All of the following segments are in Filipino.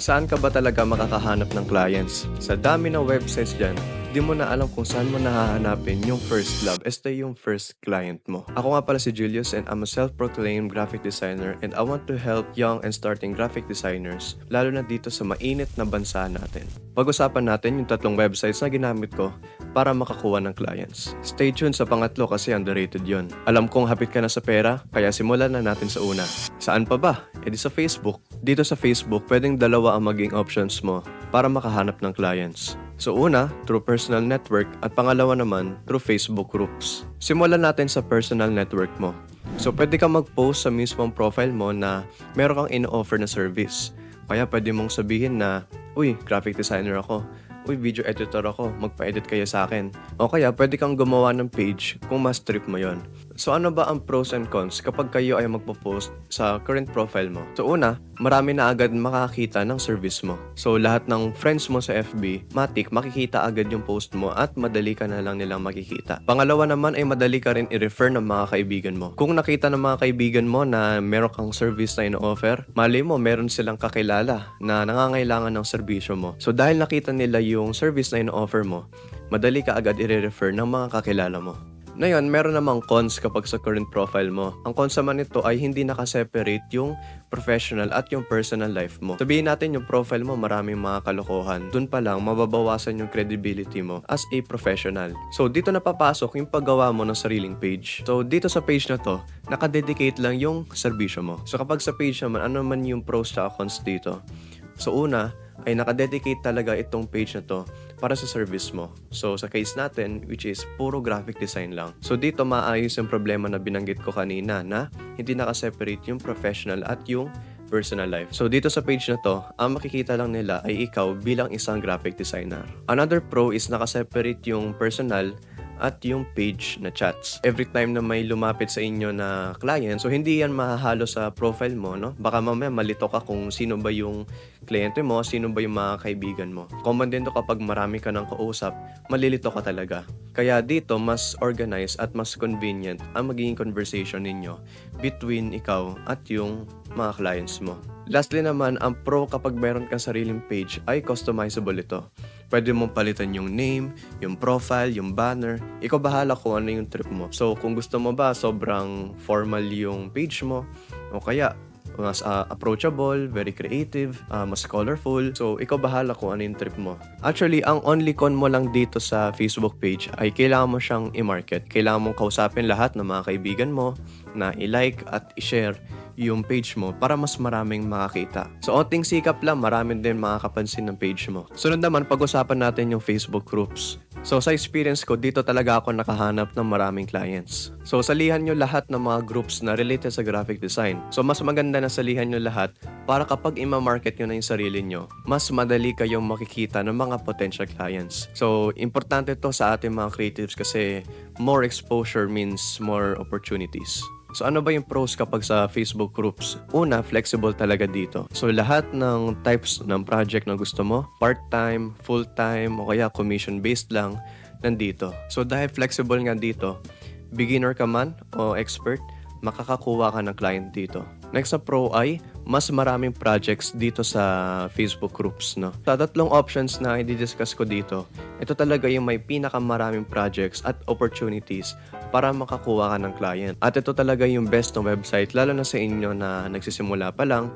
Saan ka ba talaga makakahanap ng clients? Sa dami ng websites dyan, di mo na alam kung saan mo nahahanapin yung first love, yung first client mo. Ako nga pala si Julius and I'm a self-proclaimed graphic designer and I want to help young and starting graphic designers, lalo na dito sa mainit na bansa natin. Pag-usapan natin yung 3 websites na ginamit ko para makakuha ng clients. Stay tuned sa pangatlo kasi underrated yon. Alam kong hapit ka na sa pera, kaya simulan na natin sa una. Saan pa ba? E di sa Facebook. Dito sa Facebook, pwedeng dalawa ang maging options mo para makahanap ng clients. So una, through personal network at pangalawa naman, through Facebook groups. Simulan natin sa personal network mo. So pwede kang mag-post sa mismong profile mo na meron kang in-offer na service. Kaya pwede mong sabihin na, uy, graphic designer ako. Uy, video editor ako, magpa-edit kayo sa akin. O kaya pwede kang gumawa ng page kung mas trip mo yon. So ano ba ang pros and cons kapag kayo ay magpo-post sa current profile mo? So una, marami na agad makakita ng service mo. So lahat ng friends mo sa FB, matik makikita agad yung post mo at madali ka na lang nilang makikita. Pangalawa naman ay madali ka rin i-refer ng mga kaibigan mo. Kung nakita ng mga kaibigan mo na meron kang service na in-offer, mali mo meron silang kakilala na nangangailangan ng serbisyo mo. So dahil nakita nila yung service na in-offer mo, madali ka agad i-refer ng mga kakilala mo. Ngayon, meron namang cons kapag sa current profile mo. Ang cons naman nito ay hindi nakaseparate yung professional at yung personal life mo. Sabihin natin yung profile mo maraming mga kalokohan. Doon pa lang, mababawasan yung credibility mo as a professional. So, dito na papasok yung paggawa mo ng sariling page. So, dito sa page na to, nakadedicate lang yung serbisyo mo. So, kapag sa page naman, ano man yung pros at cons dito? So, una, ay nakadedicate talaga itong page na to para sa service mo. So, sa case natin, which is puro graphic design lang. So, dito maayos yung problema na binanggit ko kanina na hindi nakaseparate yung professional at yung personal life. So, dito sa page na to, ang makikita lang nila ay ikaw bilang isang graphic designer. Another pro is nakaseparate yung personal at yung page na chats. Every time na may lumapit sa inyo na client, so hindi yan mahahalo sa profile mo, no? Baka mamaya malito ka kung sino ba yung kliyente mo, sino ba yung mga kaibigan mo. Common din to kapag marami ka ng kausap, malilito ka talaga. Kaya dito, mas organized at mas convenient ang magiging conversation ninyo between ikaw at yung mga clients mo. Lastly naman, ang pro kapag meron kang sariling page ay customizable ito. Pwede mong palitan yung name, yung profile, yung banner. Ikaw bahala kung ano yung trip mo. So, kung gusto mo ba sobrang formal yung page mo, o kaya mas approachable, very creative, mas colorful. So, ikaw bahala kung ano yung trip mo. Actually, ang only con mo lang dito sa Facebook page ay kailangan mo siyang i-market. Kailangan mong kausapin lahat ng mga kaibigan mo na i-like at i-share yung page mo para mas maraming makakita. So, onting sikap lang, maraming din makakapansin ng page mo. Sunod naman, pag-usapan natin yung Facebook groups. So, sa experience ko, dito talaga ako nakahanap ng maraming clients. So, salihan nyo lahat ng mga groups na related sa graphic design. So, mas maganda na salihan nyo lahat para kapag ima-market nyo na yung sarili nyo, mas madali kayong makikita ng mga potential clients. So, importante to sa ating mga creatives kasi more exposure means more opportunities. So ano ba yung pros kapag sa Facebook groups? Una, flexible talaga dito. So lahat ng types ng project na gusto mo, part-time, full-time, o kaya commission-based lang, nandito. So dahil flexible nga dito, beginner ka man o expert, makakakuha ka ng client dito. Next na pro ay mas maraming projects dito sa Facebook groups, no? Sa 3 options na i-discuss ko dito, ito talaga yung may pinakamaraming projects at opportunities para makakuha ka ng client. At ito talaga yung best na website, lalo na sa inyo na nagsisimula pa lang,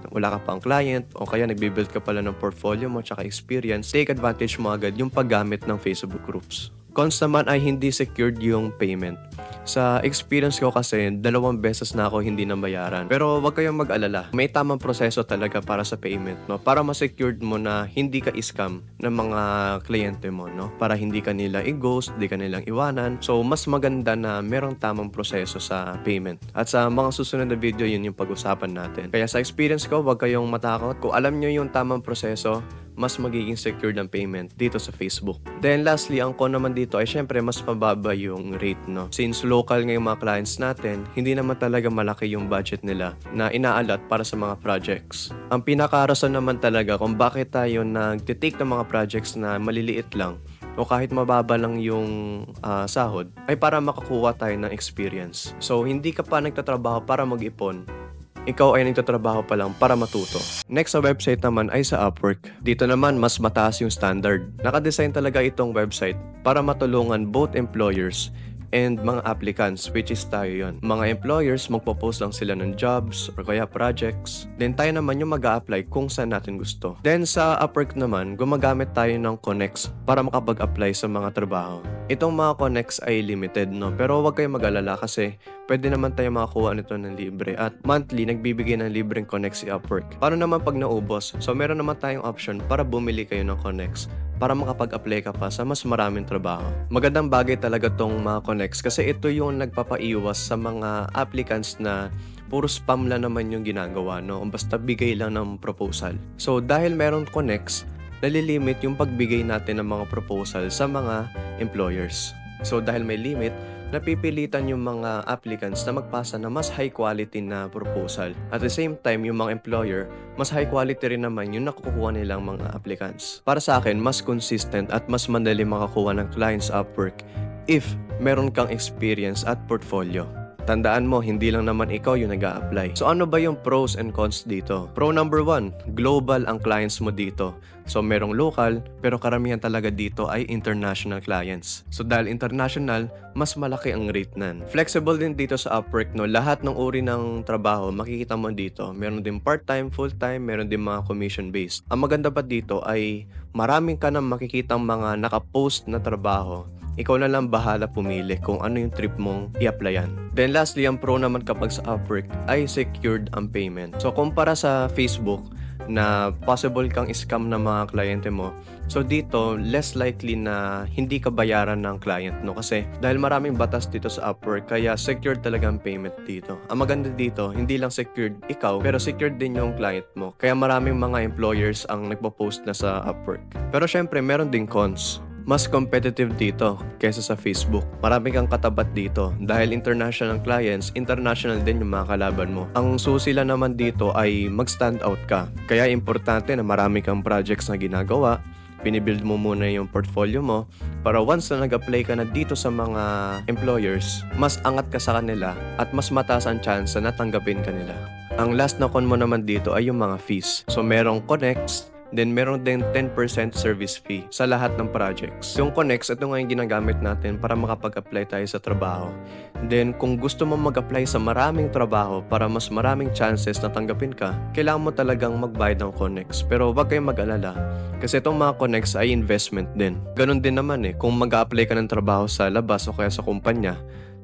wala ka pang client, o kaya nagbibuild ka pala ng portfolio mo tsaka experience, take advantage mo agad yung paggamit ng Facebook groups. Cons naman ay hindi secured yung payment. Sa experience ko kasi, 2 beses na ako hindi nabayaran. Pero wag kayong mag-alala. May tamang proseso talaga para sa payment, no? Para ma-secured mo na hindi ka scam ng mga kliyente mo, no? Para hindi ka nila i-ghost, hindi ka nilang iwanan. So, mas maganda na merong tamang proseso sa payment. At sa mga susunod na video, yun yung pag-usapan natin. Kaya sa experience ko, wag kayong matakot. Kung alam nyo yung tamang proseso, mas magiging secure ng payment dito sa Facebook. Then lastly, ang con naman dito ay syempre mas mababa yung rate, no? Since local nga yung mga clients natin, hindi naman talaga malaki yung budget nila na inaalat para sa mga projects. Ang pinakarason naman talaga kung bakit tayo nagtitake ng mga projects na maliliit lang o kahit mababa lang yung sahod ay para makakuha tayo ng experience. So, hindi ka pa nagtatrabaho para mag-ipon ikaw ay nagtatrabaho pa lang para matuto. Next sa website naman ay sa Upwork. Dito naman mas mataas yung standard. Nakadesign talaga itong website para matulungan both employers and mga applicants, which is tayo yon. Mga employers, magpo-post lang sila ng jobs or kaya projects. Then tayo naman yung mag-a-apply kung saan natin gusto. Then sa Upwork naman, gumagamit tayo ng connects para makapag-apply sa mga trabaho. Itong mga connects ay limited, no? Pero huwag kayong mag-alala kasi pwede naman tayo makakuha nito ng libre. At monthly, nagbibigay ng libreng connects si Upwork. Paano naman pag naubos? So meron naman tayong option para bumili kayo ng connects para makapag-apply ka pa sa mas maraming trabaho. Magandang bagay talaga tong mga connects kasi ito yung nagpapaiwas sa mga applicants na puro spam lang naman yung ginagawa, no? Basta bigay lang ng proposal. So dahil meron connects, nalilimit yung pagbigay natin ng mga proposal sa mga employers. So dahil may limit, napipilitan yung mga applicants na magpasa na mas high quality na proposal. At the same time, yung mga employer, mas high quality rin naman yung nakukuha nilang mga applicants. Para sa akin, mas consistent at mas madali makakuha ng clients Upwork if meron kang experience at portfolio. Tandaan mo, hindi lang naman ikaw yung nag-a-apply. So ano ba yung pros and cons dito? Pro number 1, global ang clients mo dito. So merong local, pero karamihan talaga dito ay international clients. So dahil international, mas malaki ang rate nan. Flexible din dito sa Upwork, no? Lahat ng uri ng trabaho, makikita mo dito. Meron din part-time, full-time, meron din mga commission-based. Ang maganda pa dito ay maraming ka nang makikitang mga nakapost na trabaho. Ikaw na lang bahala pumili kung ano yung trip mong i-applyan. Then lastly, ang pro naman kapag sa Upwork ay secured ang payment. So kumpara sa Facebook na possible kang scam ng mga kliyente mo, so dito less likely na hindi ka bayaran ng client, no? Kasi dahil maraming batas dito sa Upwork, kaya secured talaga ang payment dito. Ang maganda dito, hindi lang secured ikaw, pero secured din yung client mo. Kaya maraming mga employers ang nagpo-post na sa Upwork. Pero syempre, meron ding cons. Mas competitive dito kaysa sa Facebook. Marami kang katapat dito dahil international clients, international din yung mga kalaban mo. Ang susi lang naman dito ay mag-stand out ka. Kaya importante na marami kang projects na ginagawa, binibuild mo muna yung portfolio mo para once na nag-apply ka na dito sa mga employers, mas angat ka sa kanila at mas mataas ang chance na tanggapin ka nila. Ang last na con mo naman dito ay yung mga fees. So merong connects, then meron din 10% service fee sa lahat ng projects. Yung connects, ito nga yung ginagamit natin para makapag-apply tayo sa trabaho. Then kung gusto mo mag-apply sa maraming trabaho para mas maraming chances na tanggapin ka, kailangan mo talagang magbayad ng connects. Pero wag kayong mag-alala kasi itong mga connects ay investment din. Ganon din naman kung mag-apply ka ng trabaho sa labas o kaya sa kumpanya,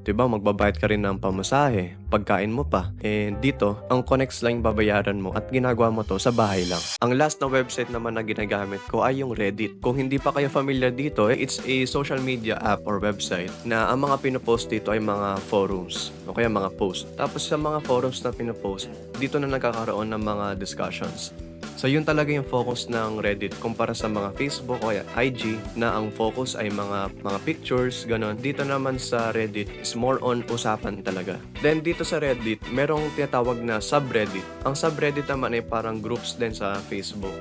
diba, magbabayad ka rin ng pamasahe, pagkain mo pa. And dito, ang connects lang yung babayaran mo at ginagawa mo to sa bahay lang. Ang last na website naman na ginagamit ko ay yung Reddit. Kung hindi pa kayo familiar dito, it's a social media app or website na ang mga pinopost dito ay mga forums o kaya mga post. Tapos sa mga forums na pinopost, dito na nagkakaroon ng mga discussions. So yun talaga yung focus ng Reddit kumpara sa mga Facebook o IG na ang focus ay mga pictures, ganon. Dito naman sa Reddit is more on usapan talaga. Then dito sa Reddit, merong tinatawag na subreddit. Ang subreddit naman ay parang groups din sa Facebook.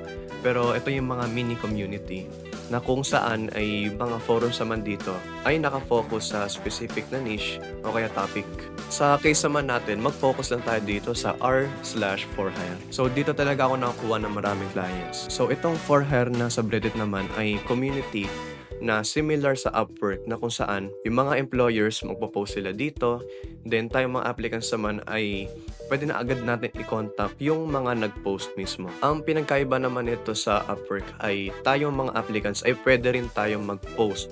Pero ito yung mga mini community na kung saan ay mga forums naman dito ay nakafocus sa specific na niche o kaya topic. Sa case naman natin, mag-focus lang tayo dito sa r/for-hire. So dito talaga ako nakakuha ng maraming clients. So itong for-hire na subreddit naman ay community na similar sa Upwork na kung saan yung mga employers magpo-post sila dito, then tayong mga applicants naman ay pwede na agad natin i-contact yung mga nag-post mismo. Ang pinagkaiba naman ito sa Upwork ay tayong mga applicants ay pwede rin tayong mag-post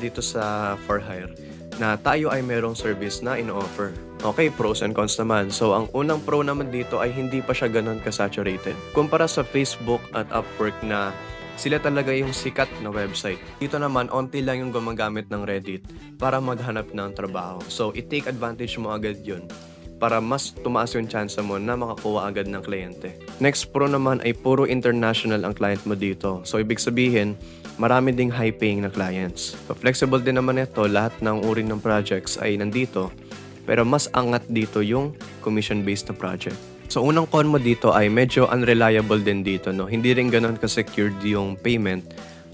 dito sa for-hire na tayo ay merong service na ino-offer. Okay, pros and cons naman. So, ang unang pro naman dito ay hindi pa siya ganun ka-saturated. Kumpara sa Facebook at Upwork na sila talaga yung sikat na website. Dito naman, onti lang yung gumagamit ng Reddit para maghanap ng trabaho. So, i-take advantage mo agad yun para mas tumaas yung chance mo na makakuha agad ng kliyente. Next pro naman ay puro international ang client mo dito. So, ibig sabihin, marami ding high-paying na clients. So, flexible din naman ito. Lahat ng uri ng projects ay nandito. Pero mas angat dito yung commission-based na project. So, unang con mo dito ay medyo unreliable din dito, no? Hindi rin ganun ka-secured yung payment,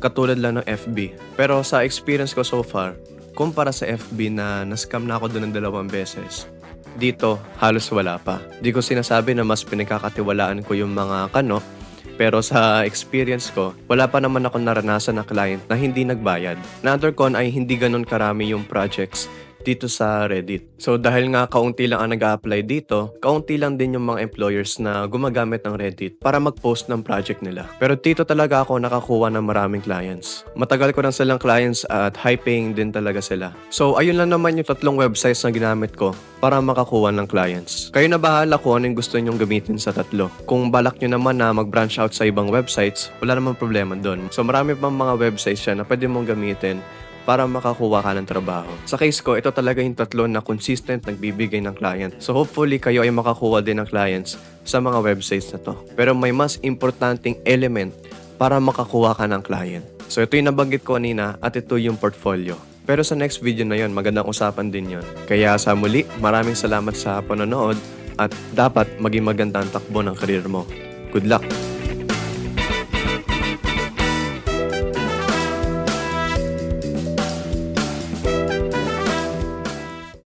katulad lang ng FB. Pero sa experience ko so far, kumpara sa FB na na-scam na ako doon ng 2 beses, dito halos wala pa. Di ko sinasabi na mas pinagkakatiwalaan ko yung mga kano, pero sa experience ko, wala pa naman ako naranasan na client na hindi nagbayad. Another con ay hindi ganun karami yung projects dito sa Reddit. So dahil nga kaunti lang ang nag-a-apply dito, kaunti lang din yung mga employers na gumagamit ng Reddit para mag-post ng project nila. Pero dito talaga ako nakakuha ng maraming clients. Matagal ko na silang clients at high paying din talaga sila. So ayun lang naman yung 3 websites na ginamit ko para makakuha ng clients. Kayo na bahala kung ano yung gusto nyong gamitin sa 3. Kung balak nyo naman na mag-branch out sa ibang websites, wala namang problema doon. So marami pang mga websites siya na pwede mong gamitin para makakuha ka ng trabaho. Sa case ko, ito talaga yung 3 na consistent nagbibigay ng client. So hopefully, kayo ay makakuha din ng clients sa mga websites na to. Pero may mas importanteng element para makakuha ka ng client. So ito yung nabanggit ko kanina at ito yung portfolio. Pero sa next video na yon, magandang usapan din yon. Kaya sa muli, maraming salamat sa panonood at dapat maging magandang takbo ng karir mo. Good luck!